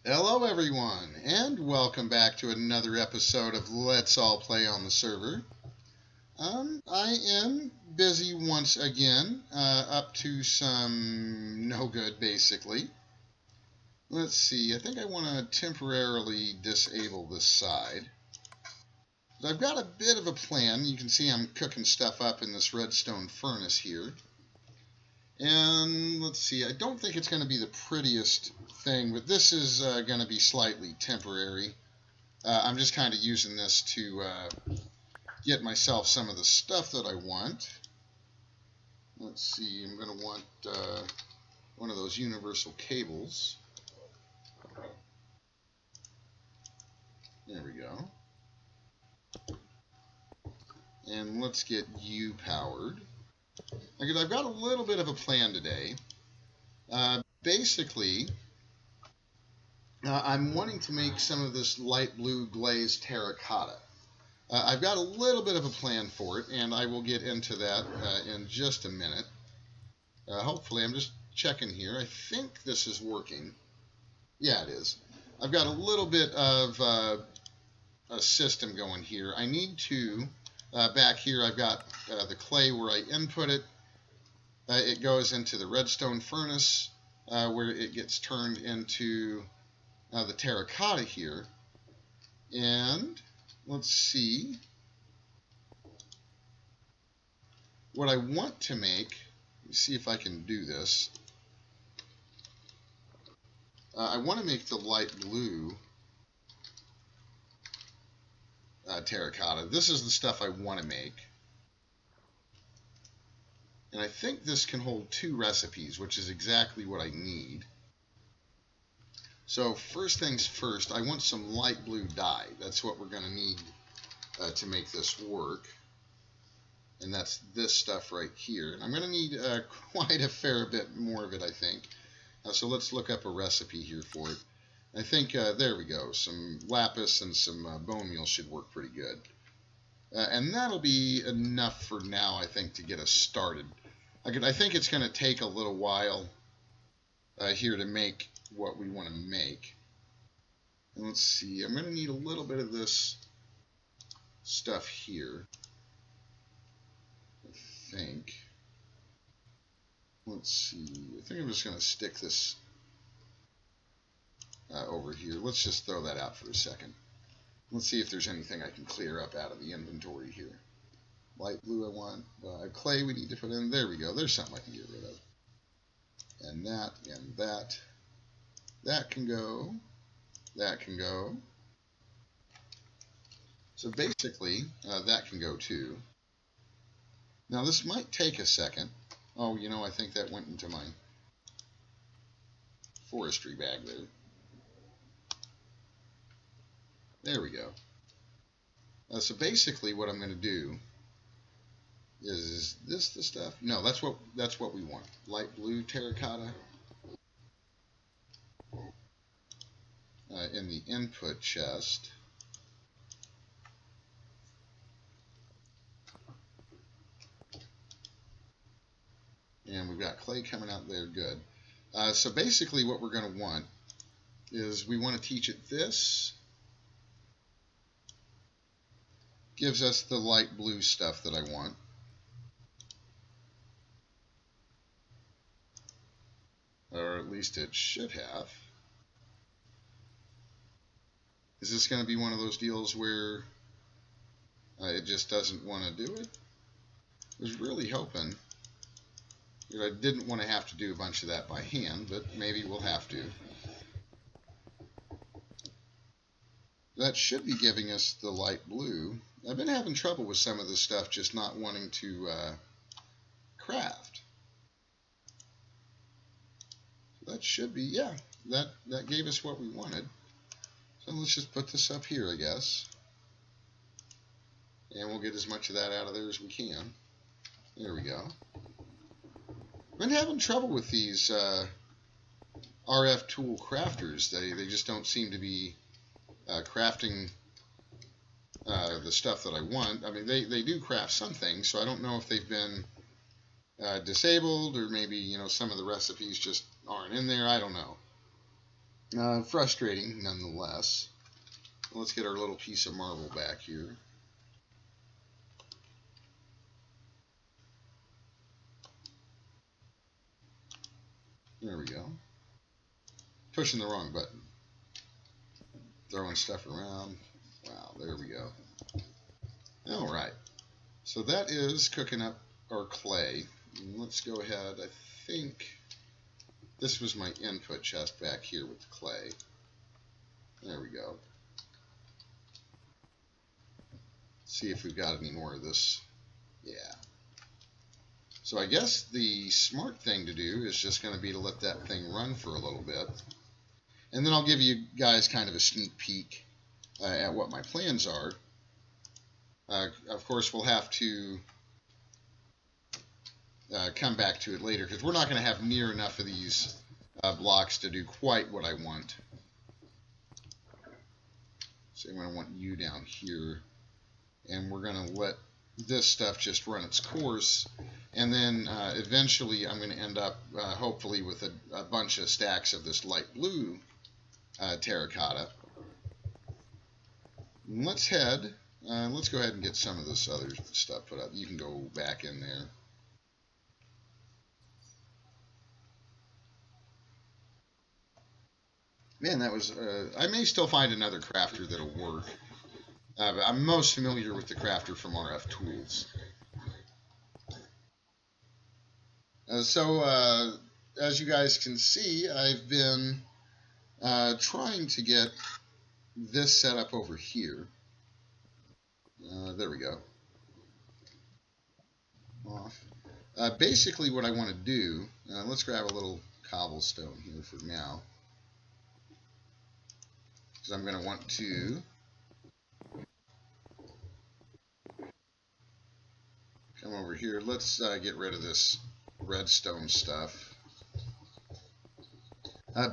Hello, everyone, and welcome back to another episode of Let's All Play on the Server. I am busy once again, up to some no good, basically. Let's see, I think I want to temporarily disable this side. But I've got a bit of a plan. You can see I'm cooking stuff up in this redstone furnace here. And let's see, I don't think it's going to be the prettiest thing, but this is going to be slightly temporary. I'm just kind of using this to get myself some of the stuff that I want. Let's see, I'm going to want one of those universal cables. There we go. And let's get you powered. I've got a little bit of a plan today. Basically, I'm wanting to make some of this light blue glazed terracotta. I've got a little bit of a plan for it, and I will get into that in just a minute. Hopefully, I'm just checking here. I think this is working. Yeah, it is. I've got a little bit of a system going here. I need to, back here, I've got the clay where I input it. It goes into the redstone furnace where it gets turned into the terracotta here. And let's see. What I want to make, let me see if I can do this. I want to make the light blue terracotta. This is the stuff I want to make. And I think this can hold 2 recipes, which is exactly what I need. So first things first, I want some light blue dye. That's what we're going to need to make this work. And that's this stuff right here. And I'm going to need quite a fair bit more of it, I think. So let's look up a recipe here for it. I think, there we go, some lapis and some bone meal should work pretty good. And that'll be enough for now, I think, to get us started. I think it's going to take a little while here to make what we want to make. And let's see, I'm going to need a little bit of this stuff here, I think. Let's see, I think I'm just going to stick this over here. Let's just throw that out for a second. Let's see if there's anything I can clear up out of the inventory here. Light blue I want. Clay we need to put in. There we go. There's something I can get rid of. And that, and that. That can go. That can go. So basically, that can go too. Now this might take a second. Oh, you know, I think that went into my forestry bag there. There we go. So basically what I'm going to do is this the stuff? No, that's what we want. Light blue terracotta in the input chest. And we've got clay coming out there, good. So basically what we're going to want is we want to teach it this. Gives us the light blue stuff that I want. Or at least it should have. Is this going to be one of those deals where it just doesn't want to do it? I was really hoping. I didn't want to have to do a bunch of that by hand, but maybe we'll have to. That should be giving us the light blue. I've been having trouble with some of this stuff just not wanting to craft. So that should be, yeah, that gave us what we wanted. So let's just put this up here, I guess. And we'll get as much of that out of there as we can. There we go. I've been having trouble with these RF tool crafters. They just don't seem to be crafting the stuff that I want. I mean, they do craft some things, so I don't know if they've been disabled or maybe, you know, some of the recipes just aren't in there. I don't know. Frustrating nonetheless. Let's get our little piece of marble back here. There we go. Pushing the wrong button. Throwing stuff around. Wow, there we go. Alright. So that is cooking up our clay. Let's go ahead. I think this was my input chest back here with the clay. There we go. See if we've got any more of this. Yeah. So I guess the smart thing to do is just going to be to let that thing run for a little bit. And then I'll give you guys kind of a sneak peek at what my plans are. Of course, we'll have to come back to it later because we're not going to have near enough of these blocks to do quite what I want. So I'm going to want you down here. And we're going to let this stuff just run its course. And then eventually I'm going to end up, hopefully, with a bunch of stacks of this light blue terracotta. Let's go ahead and get some of this other stuff put up. You can go back in there. Man, that was, I may still find another crafter that'll work. But I'm most familiar with the crafter from RF Tools. As you guys can see, I've been trying to get this set up over here. There we go. Off. Basically what I want to do, let's grab a little cobblestone here for now. Because I'm going to want to come over here. Let's get rid of this redstone stuff.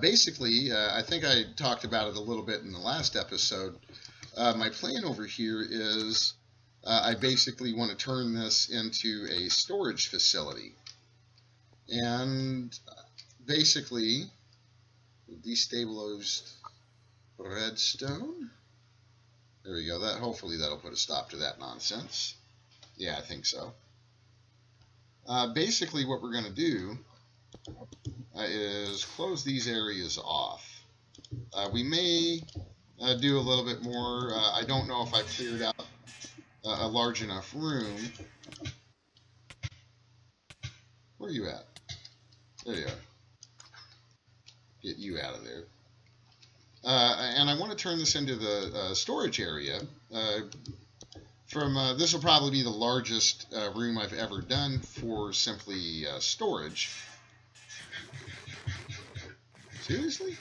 Basically, I think I talked about it a little bit in the last episode. My plan over here is I basically want to turn this into a storage facility. And basically, destabilized redstone. There we go. Hopefully that'll put a stop to that nonsense. Yeah, I think so. Basically what we're going to do is close these areas off. We may do a little bit more. I don't know if I've cleared out a large enough room. Where are you at? There you are. Get you out of there. And I want to turn this into the storage area. This will probably be the largest room I've ever done for simply storage. Seriously?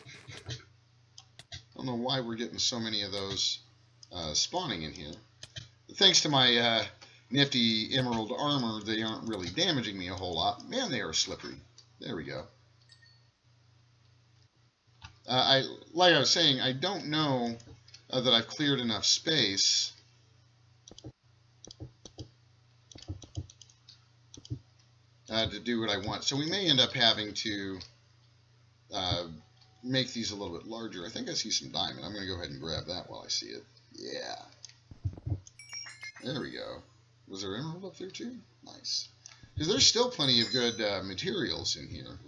I don't know why we're getting so many of those spawning in here. Thanks to my nifty emerald armor, they aren't really damaging me a whole lot. Man, they are slippery. There we go. Like I was saying, I don't know that I've cleared enough space to do what I want. So we may end up having to make these a little bit larger. I think I see some diamond. I'm going to go ahead and grab that while I see it. Yeah. There we go. Was there emerald up there too? Nice. Because there's still plenty of good materials in here.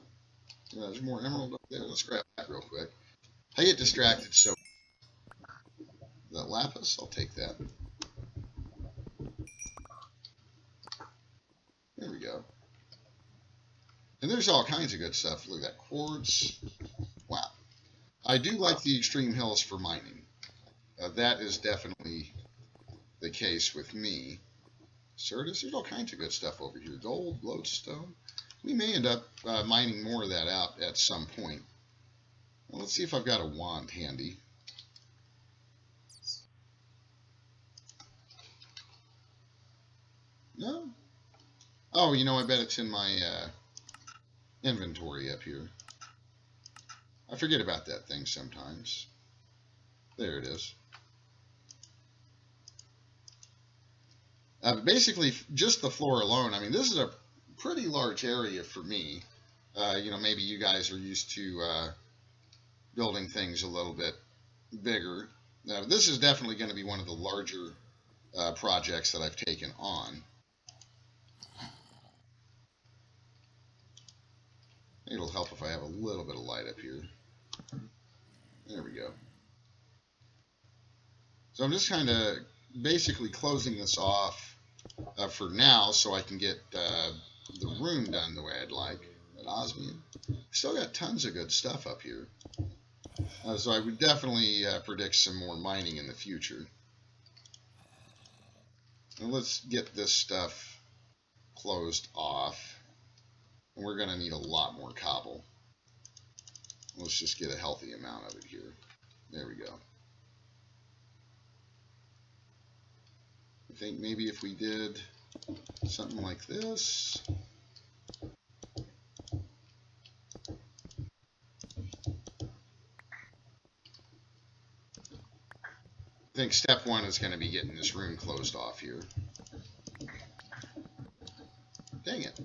Yeah, there's more emerald up there. Let's grab that real quick. I get distracted, so that lapis, I'll take that. There we go. And there's all kinds of good stuff. Look at that quartz. Wow. I do like the extreme hills for mining. That is definitely the case with me. Certus, there's all kinds of good stuff over here. Gold, lodestone. We may end up mining more of that out at some point. Well, let's see if I've got a wand handy. No? Oh, you know, I bet it's in my inventory up here. I forget about that thing sometimes. There it is. Basically, just the floor alone, I mean, this is a pretty large area for me. You know, maybe you guys are used to building things a little bit bigger. Now, this is definitely going to be one of the larger projects that I've taken on. It'll help if I have a little bit of light up here. There we go. So I'm just kind of basically closing this off for now so I can get the room done the way I'd like. At Osmium, still got tons of good stuff up here. So I would definitely predict some more mining in the future. And let's get this stuff closed off. And we're going to need a lot more cobble. Let's just get a healthy amount of it here. There we go. I think maybe if we did something like this. I think step one is going to be getting this room closed off here. Dang it.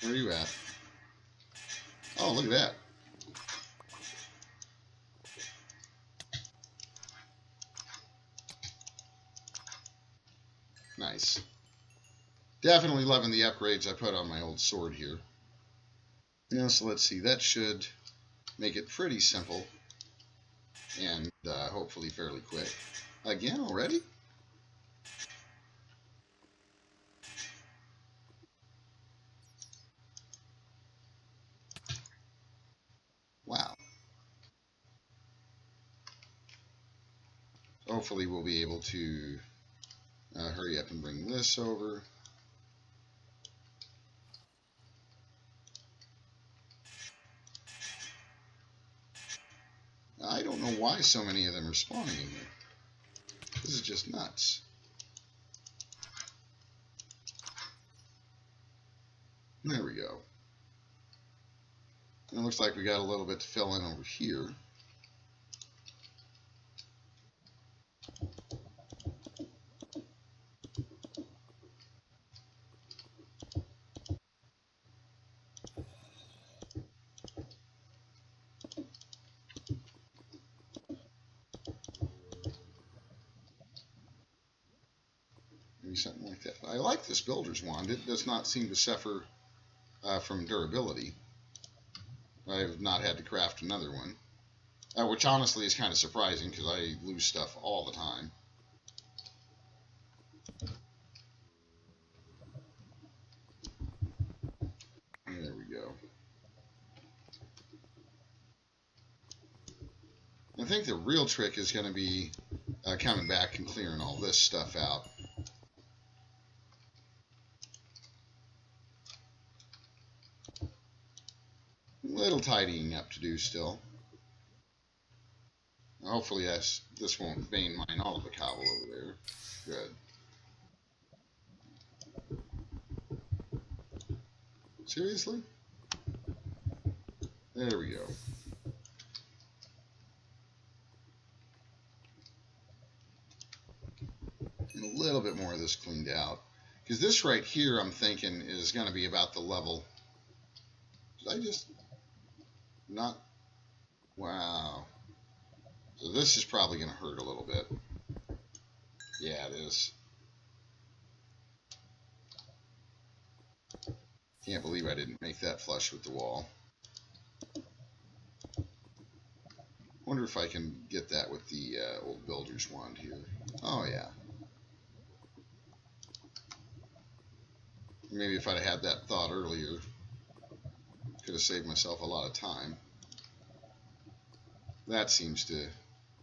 Where are you at? Oh, look at that. Nice. Definitely loving the upgrades I put on my old sword here. Yeah, so let's see. That should make it pretty simple and hopefully fairly quick. Again already? Wow. Hopefully we'll be able to hurry up and bring this over. I don't know why so many of them are spawning in here. This is just nuts. There we go. And it looks like we got a little bit to fill in over here. Maybe something like that. I like this builder's wand. It does not seem to suffer from durability. I've not had to craft another one, which honestly is kind of surprising because I lose stuff all the time. There we go. I think the real trick is going to be coming back and clearing all this stuff out. Little tidying up to do still. Hopefully this won't vein mine all of the cobble over there. Good. Seriously? There we go. And a little bit more of this cleaned out. Because this right here, I'm thinking, is going to be about the level. Did I just... Not... Wow. So this is probably going to hurt a little bit. Yeah, it is. Can't believe I didn't make that flush with the wall. Wonder if I can get that with the old builder's wand here. Oh, yeah. Maybe if I'd had that thought earlier, could have saved myself a lot of time. That seems to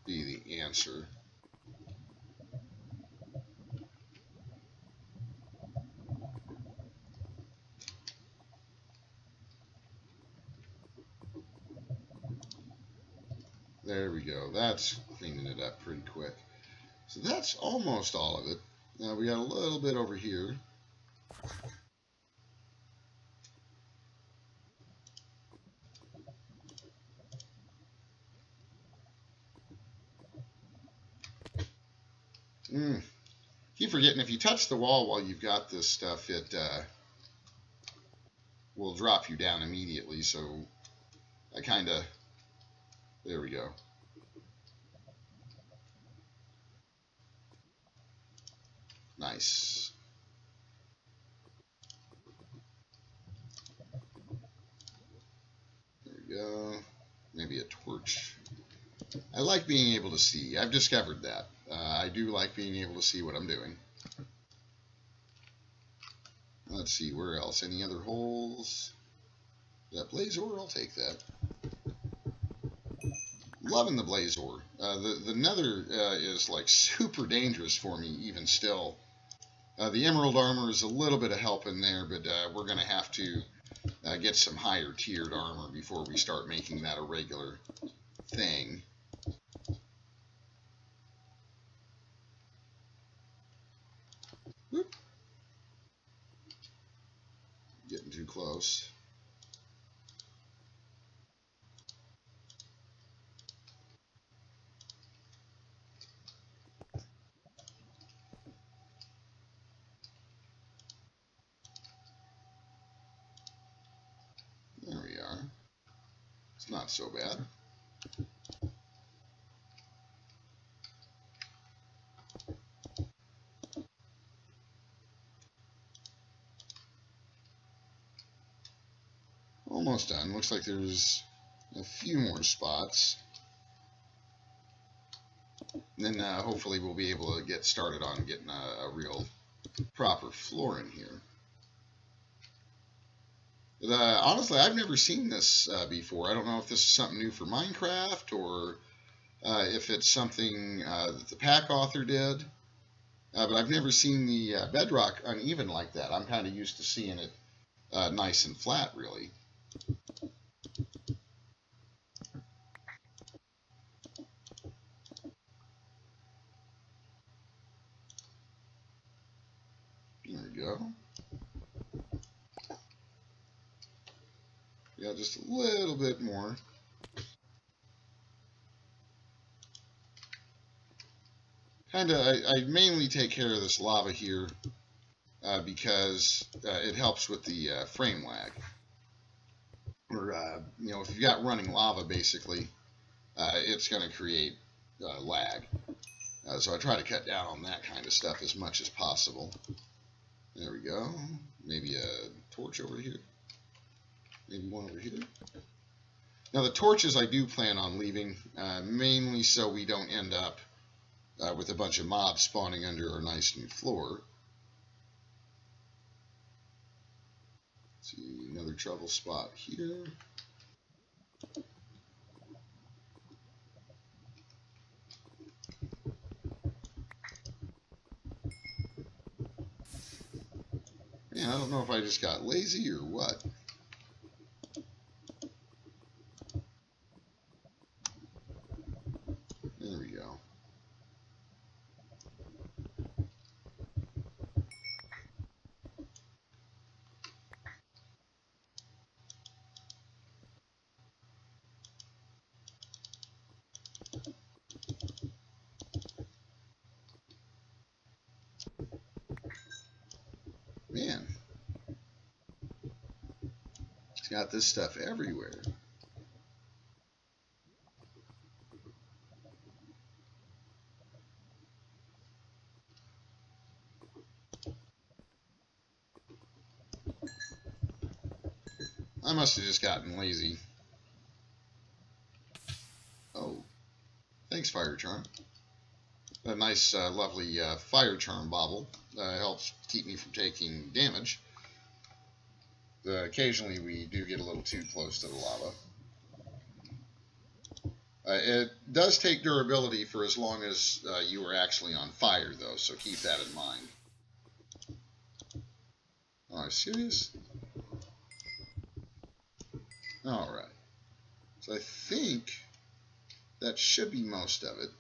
be the answer. There we go. That's cleaning it up pretty quick. So that's almost all of it. Now we got a little bit over here. Keep forgetting, if you touch the wall while you've got this stuff, it will drop you down immediately. So I kind of, there we go. Nice. There we go. Maybe a torch. I like being able to see. I've discovered that. I do like being able to see what I'm doing. Let's see, where else? Any other holes? That blaze ore, I'll take that. Loving the blaze ore. The nether is like super dangerous for me even still. The emerald armor is a little bit of help in there, but we're going to have to get some higher tiered armor before we start making that a regular thing. Whoop. Getting too close. There we are. It's not so bad. Almost done. Looks like there's a few more spots. And then hopefully we'll be able to get started on getting a real proper floor in here. But, honestly, I've never seen this before. I don't know if this is something new for Minecraft or if it's something that the pack author did. But I've never seen the bedrock uneven like that. I'm kind of used to seeing it nice and flat, really. There we go. Yeah, just a little bit more. I mainly take care of this lava here because it helps with the frame lag. Or, you know, if you've got running lava, basically, it's going to create lag. So I try to cut down on that kind of stuff as much as possible. There we go. Maybe a torch over here. Maybe one over here. Now the torches I do plan on leaving, mainly so we don't end up with a bunch of mobs spawning under our nice new floor. Let's see, another trouble spot here. Man, I don't know if I just got lazy or what. There we go. Man, it's got this stuff everywhere. I must have just gotten lazy. Oh, thanks, Fire Charm. A nice, lovely Fire Charm bauble helps keep me from taking damage. Occasionally we do get a little too close to the lava. It does take durability for as long as you are actually on fire, though, so keep that in mind. Oh, are you serious? Alright. So I think that should be most of it.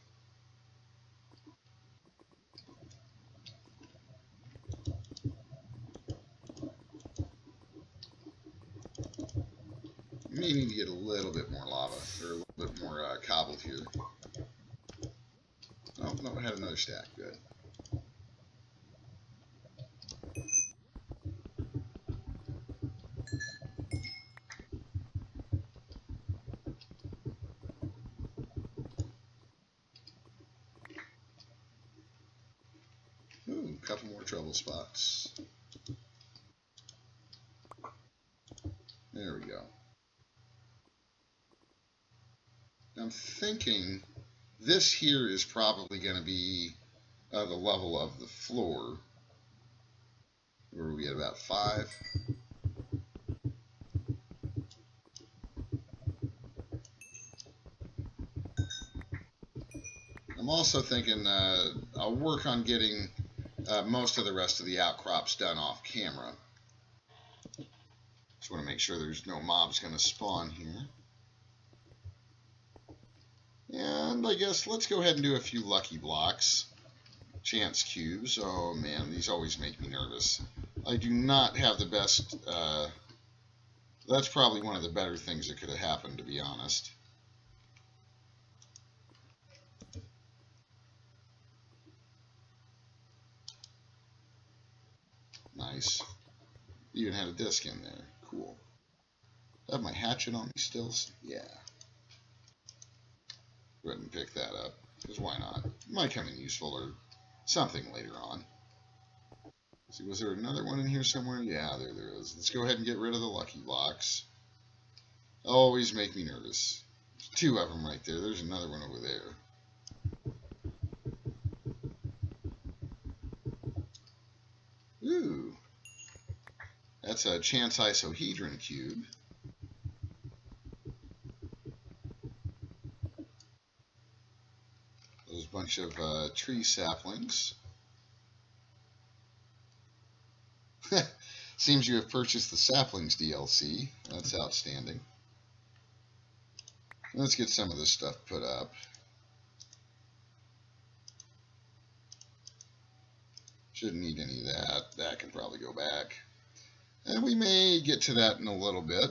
May need to get a little bit more lava, or a little bit more cobble here. Oh, no, I had another stack. Good. a couple more trouble spots. There we go. I'm thinking this here is probably going to be the level of the floor. Where are we at, about 5? I'm also thinking I'll work on getting most of the rest of the outcrops done off camera. Just want to make sure there's no mobs going to spawn here. And I guess let's go ahead and do a few lucky blocks. Chance cubes. Oh man, these always make me nervous. I do not have the best... that's probably one of the better things that could have happened, to be honest. Nice. Even had a disc in there. Cool. I have my hatchet on me still? Yeah. Go ahead and pick that up, because why not? It might come in useful or something later on. See, was there another one in here somewhere? Yeah, there is. Let's go ahead and get rid of the lucky blocks. Always make me nervous. There's 2 of them right there. There's another one over there. Ooh. That's a chance isohedron cube. There's a bunch of tree saplings. Seems you have purchased the Saplings DLC. That's outstanding. Let's get some of this stuff put up. Shouldn't need any of that. That can probably go back. And we may get to that in a little bit.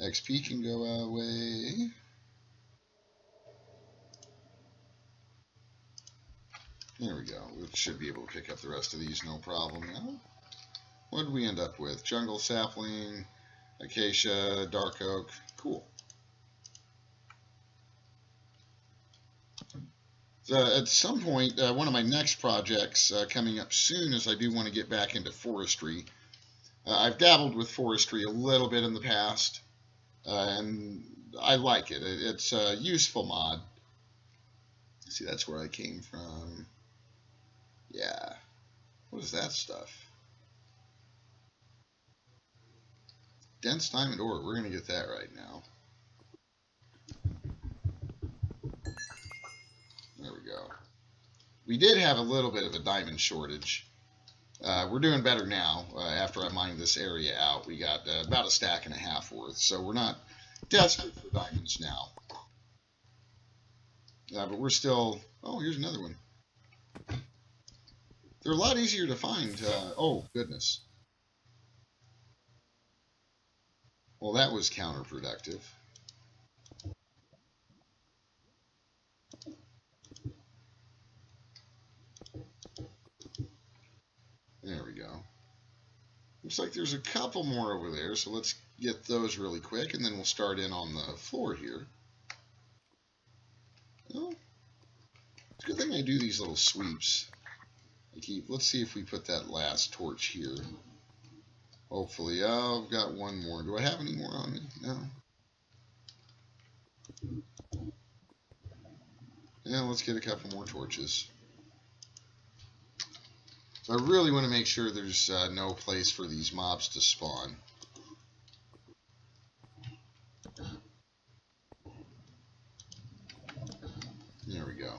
XP can go away. There we go. We should be able to pick up the rest of these no problem now. What did we end up with? Jungle sapling, acacia, dark oak. Cool. So at some point, one of my next projects coming up soon is I do want to get back into forestry. I've dabbled with forestry a little bit in the past, and I like it. It's a useful mod. See, that's where I came from. Yeah. What is that stuff? Dense diamond ore. We're going to get that right now. There we go. We did have a little bit of a diamond shortage. We're doing better now. After I mined this area out, we got about 1.5 stacks worth. So we're not desperate for diamonds now. But we're still... Oh, here's another one. They're a lot easier to find. Oh, goodness. Well, that was counterproductive. There we go. Looks like there's a couple more over there, so let's get those really quick, and then we'll start in on the floor here. Well, it's a good thing I do these little sweeps. Let's see if we put that last torch here. Hopefully. Oh, I've got one more. Do I have any more on me? No. Yeah, let's get a couple more torches. So I really want to make sure there's no place for these mobs to spawn. There we go.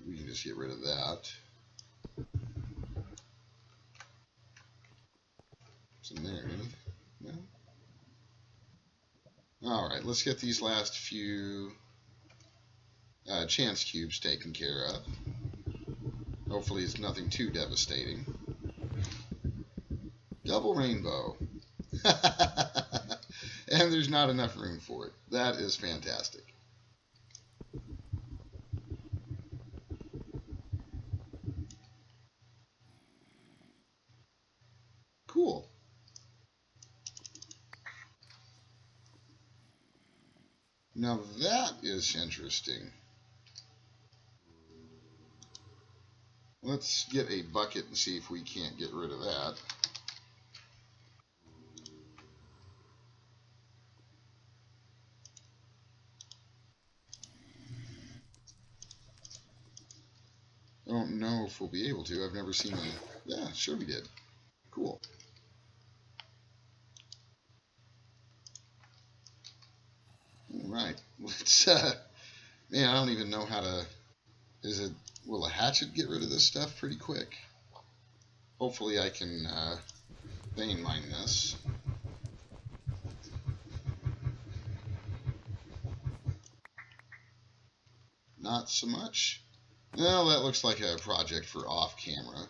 We can just get rid of that. What's in there? No? Alright, let's get these last few chance cubes taken care of. Hopefully it's nothing too devastating. Double rainbow. And there's not enough room for it. That is fantastic. Cool. Now that is interesting. Let's get a bucket and see if we can't get rid of that. I don't know if we'll be able to. I've never seen a... Yeah, sure we did. Cool. All right. Let's, man, I don't even know how to... Will a hatchet get rid of this stuff pretty quick? Hopefully I can vein mine this. Not so much. Well, that looks like a project for off camera.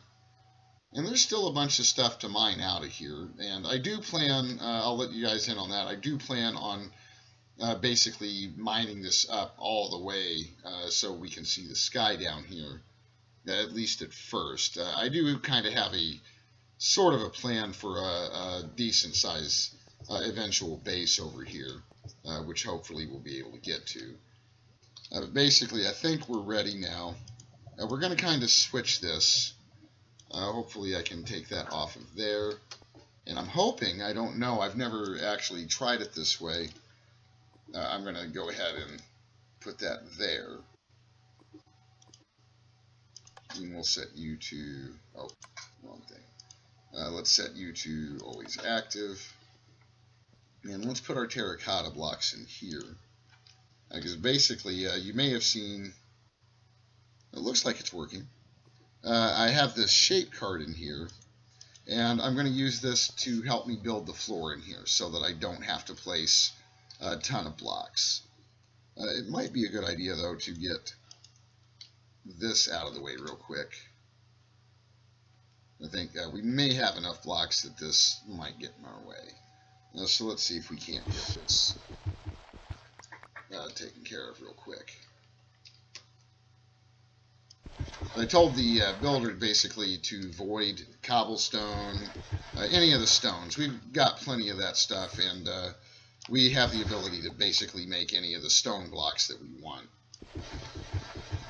And there's still a bunch of stuff to mine out of here. And I do plan, I'll let you guys in on that, I do plan on basically mining this up all the way so we can see the sky down here, at least at first. I do kind of have a sort of a plan for a decent size eventual base over here, which hopefully we'll be able to get to. Basically, I think we're ready now. We're going to kind of switch this. Hopefully I can take that off of there. And I'm hoping, I don't know, I've never actually tried it this way. I'm going to go ahead and put that there. And we'll set you to, oh, wrong thing. Let's set you to always active. And let's put our terracotta blocks in here. Because basically, you may have seen, it looks like it's working. I have this shape card in here, and I'm going to use this to help me build the floor in here so that I don't have to place a ton of blocks. It might be a good idea, though, to get this out of the way real quick. I think we may have enough blocks that this might get in our way. So let's see if we can't get this taken care of real quick. I told the builder basically to void cobblestone, any of the stones. We've got plenty of that stuff, and we have the ability to basically make any of the stone blocks that we want.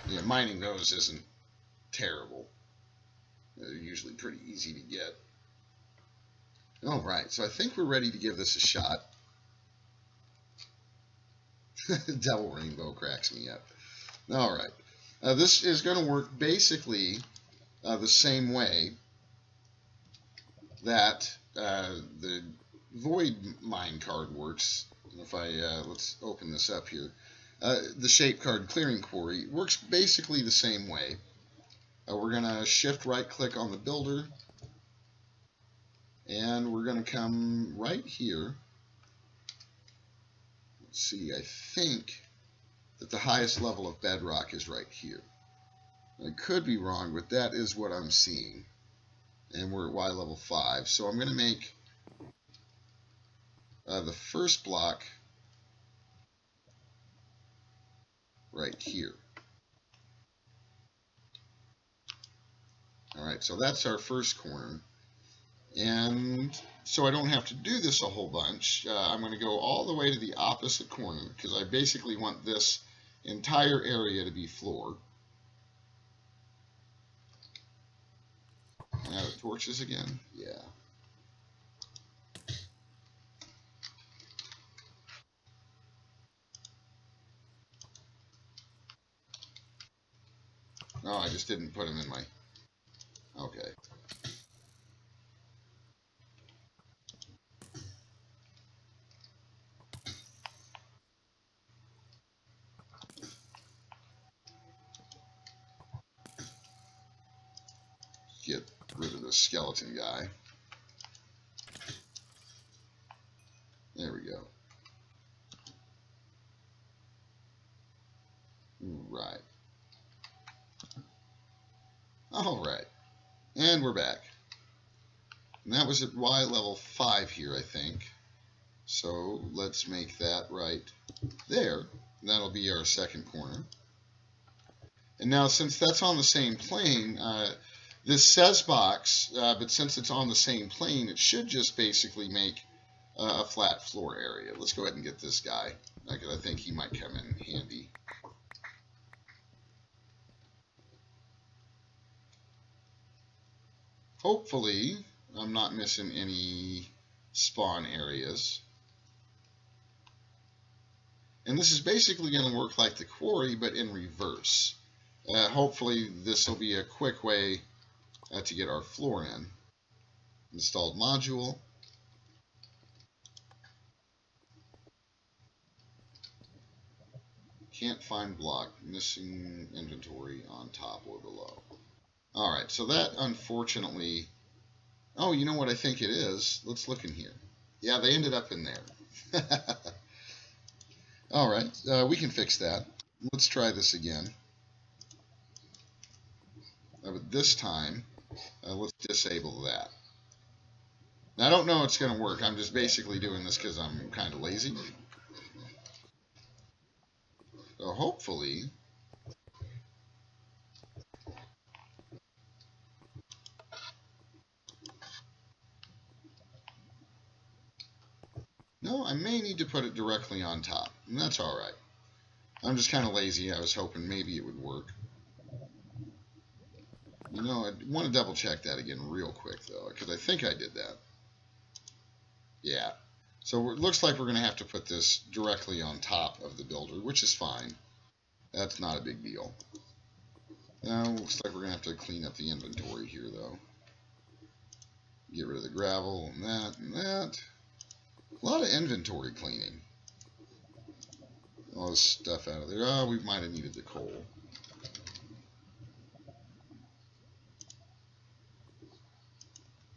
You know, mining those isn't terrible. They're usually pretty easy to get. Alright, so I think we're ready to give this a shot. Devil Rainbow cracks me up. Alright. This is going to work basically the same way that the Void Mine card works. If I, let's open this up here. The Shape Card Clearing Quarry works basically the same way. We're going to shift right click on the builder, and we're going to come right here. Let's see, I think that the highest level of bedrock is right here. I could be wrong, but that is what I'm seeing. And we're at Y level 5. So I'm going to make the first block right here. Alright, so that's our first corner. And so I don't have to do this a whole bunch. I'm going to go all the way to the opposite corner because I basically want this entire area to be floor. Now the torches again. Yeah. No, I just didn't put them in my... Okay. Get rid of the skeleton guy. There we go. Right. All right. And we're back. And that was at Y level 5 here, I think. So let's make that right there. That'll be our second corner. And now since that's on the same plane, this says box, but since it's on the same plane, it should just basically make a flat floor area. Let's go ahead and get this guy, because I think he might come in handy. Hopefully, I'm not missing any spawn areas. And this is basically going to work like the quarry, but in reverse. Hopefully, this will be a quick way to get our floor in. Installed module. Can't find block. Missing inventory on top or below. Alright, so that unfortunately... Oh, you know what I think it is? Let's look in here. Yeah, they ended up in there. Alright, we can fix that. Let's try this again. But this time, let's disable that. Now, I don't know it's going to work. I'm just basically doing this because I'm kind of lazy. So hopefully... No, I may need to put it directly on top, and that's alright. I'm just kind of lazy. I was hoping maybe it would work. You know, I want to double check that again real quick, though, because I think I did that. Yeah. So it looks like we're going to have to put this directly on top of the builder, which is fine. That's not a big deal. Now, looks like we're going to have to clean up the inventory here, though. Get rid of the gravel and that and that. A lot of inventory cleaning. All this stuff out of there. Oh, we might have needed the coal.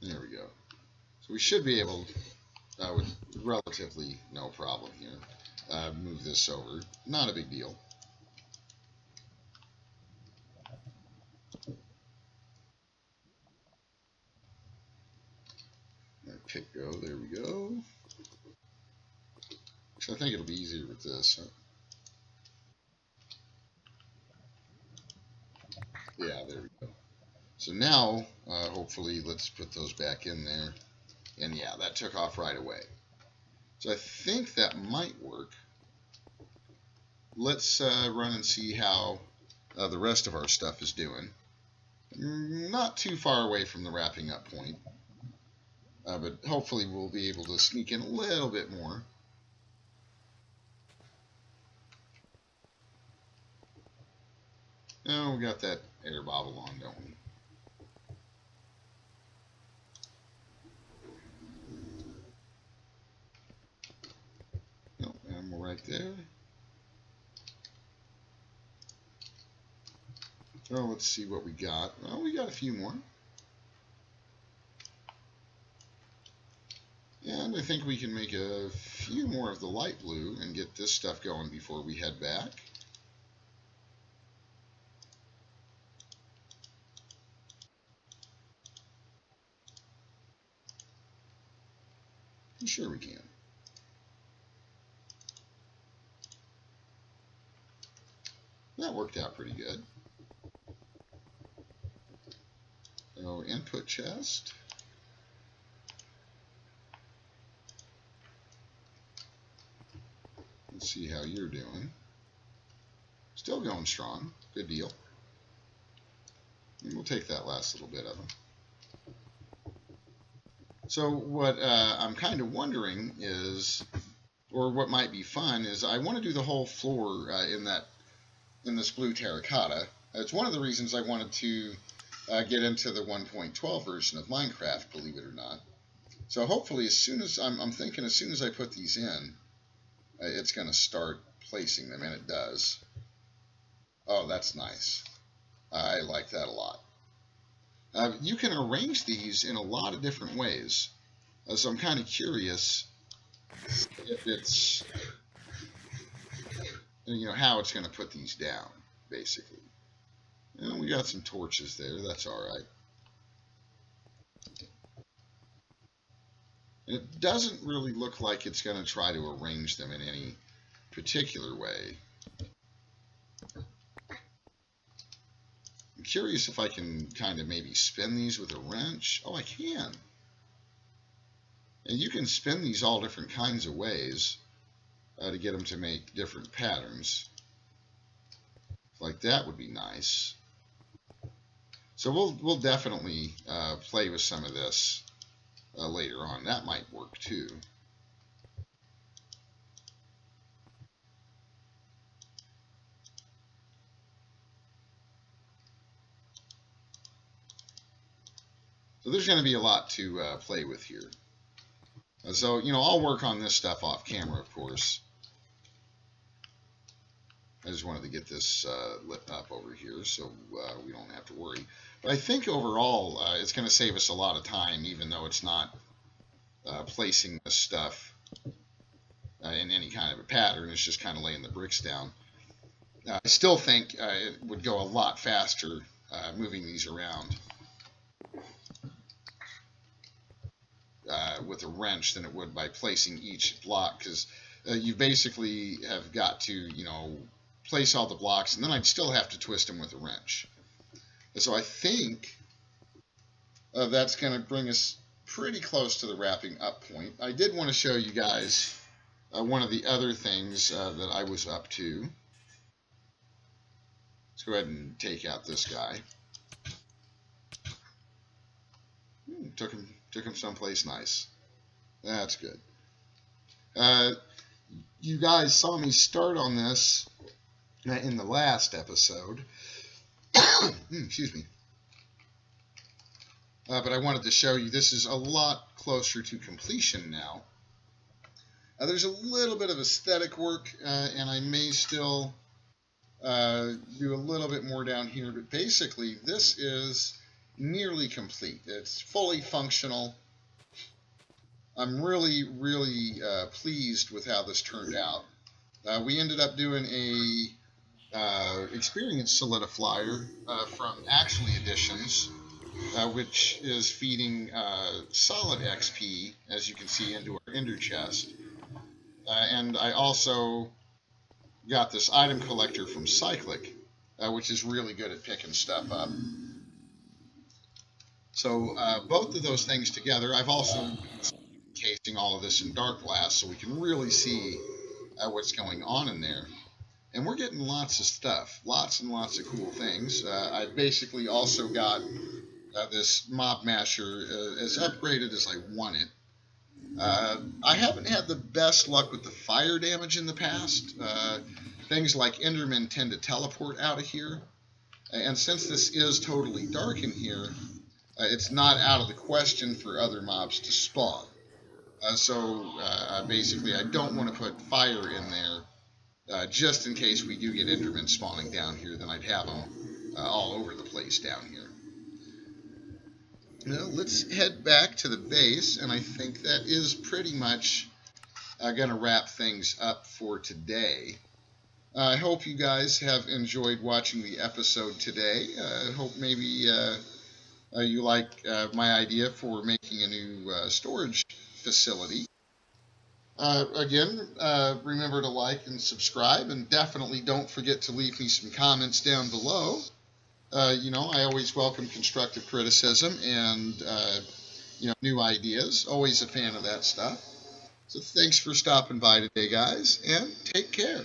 There we go. So we should be able, with relatively no problem here, move this over. Not a big deal. Pick go. There we go. So I think it'll be easier with this. Yeah, there we go. So now, hopefully, let's put those back in there. And yeah, that took off right away. So I think that might work. Let's run and see how the rest of our stuff is doing. Not too far away from the wrapping up point. But hopefully we'll be able to sneak in a little bit more. Oh, we got that air bobble on, don't we? Nope, and we're right there. So let's see what we got. Well, we got a few more. And I think we can make a few more of the light blue and get this stuff going before we head back. Sure we can. That worked out pretty good. So input chest. Let's see how you're doing. Still going strong. Good deal. And we'll take that last little bit of them. So what I'm kind of wondering is, or what might be fun, is I want to do the whole floor in this blue terracotta. It's one of the reasons I wanted to get into the 1.12 version of Minecraft, believe it or not. So hopefully, as soon as I'm thinking, as soon as I put these in, it's going to start placing them, and it does. Oh, that's nice. I like that a lot. You can arrange these in a lot of different ways. So I'm kind of curious if it's, how it's going to put these down, basically. And we got some torches there. That's all right. And it doesn't really look like it's going to try to arrange them in any particular way. I'm curious if I can kind of maybe spin these with a wrench. Oh, I can. And you can spin these all different kinds of ways to get them to make different patterns. Like that would be nice. So we'll definitely play with some of this later on. That might work too. So there's going to be a lot to play with here. So, I'll work on this stuff off camera, of course. I just wanted to get this lit up over here so we don't have to worry. But I think overall it's going to save us a lot of time, even though it's not placing this stuff in any kind of a pattern. It's just kind of laying the bricks down. I still think it would go a lot faster moving these around with a wrench than it would by placing each block, because you basically have got to, place all the blocks, and then I'd still have to twist them with a wrench. So I think that's going to bring us pretty close to the wrapping up point. I did want to show you guys one of the other things that I was up to. Let's go ahead and take out this guy. Took him someplace nice. That's good. You guys saw me start on this in the last episode. Excuse me. But I wanted to show you this is a lot closer to completion now. There's a little bit of aesthetic work, and I may still do a little bit more down here, but basically this is nearly complete. It's fully functional. I'm really, really pleased with how this turned out. We ended up doing a Experience Solidifier from Actually Editions, which is feeding solid XP, as you can see, into our Ender chest. And I also got this item collector from Cyclic, which is really good at picking stuff up. So both of those things together. I've also casing all of this in dark glass so we can really see what's going on in there. And we're getting lots of stuff, lots and lots of cool things. I've basically also got this Mob Masher as upgraded as I want it. I haven't had the best luck with the fire damage in the past. Things like Endermen tend to teleport out of here. And since this is totally dark in here, it's not out of the question for other mobs to spawn. So basically I don't want to put fire in there just in case we do get Endermen spawning down here. Then I'd have them all over the place down here. Now let's head back to the base, and I think that is pretty much going to wrap things up for today. I hope you guys have enjoyed watching the episode today. I hope maybe you like my idea for making a new storage facility. Again, remember to like and subscribe, and definitely don't forget to leave me some comments down below. I always welcome constructive criticism and, new ideas. Always a fan of that stuff. So thanks for stopping by today, guys, and take care.